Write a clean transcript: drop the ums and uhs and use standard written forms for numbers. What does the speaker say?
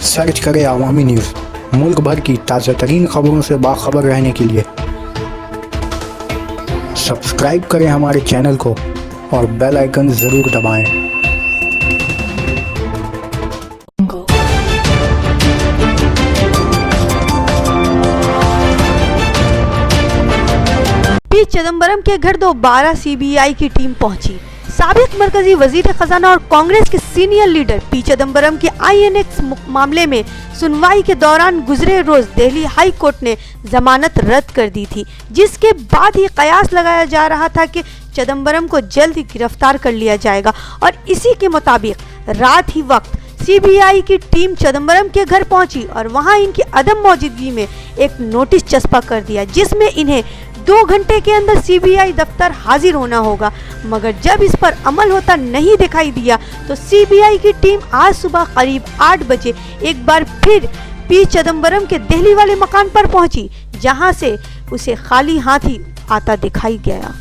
Search करें अवामी news. मुल्क भर की ताज़ा तरीन खबरों से बाखबर रहने के लिए सब्सक्राइब करें हमारे चैनल को और बेल आइकन ज़रूर दबाएं। पी चिदंबरम के घर दोबारा सीबीआई की टीम पहुंची। साबिक मरकजी वजीर खजाना और कांग्रेस के सीनियर लीडर पी चिदंबरम के आईएनएक्स मामले में सुनवाई के दौरान गुजरे रोज दिल्ली हाई कोर्ट ने जमानत रद्द कर दी थी, जिसके बाद ही कयास लगाया जा रहा था कि चिदंबरम को जल्द ही गिरफ्तार कर लिया जाएगा। और इसी के मुताबिक रात ही वक्त सीबीआई की टीम चिदंबरम के घर पहुंची और वहां इनकी अदम मौजूदगी में एक नोटिस चस्पा कर दिया, जिसमें इन्हें 2 घंटे के अंदर सीबीआई दफ्तर हाजिर होना होगा। मगर जब इस पर अमल होता नहीं दिखाई दिया तो सीबीआई की टीम आज सुबह करीब 8 बजे एक बार फिर पी चिदंबरम के दिल्ली वाले मकान पर पहुंची, जहां से उसे खाली हाथ ही आता दिखाई गया।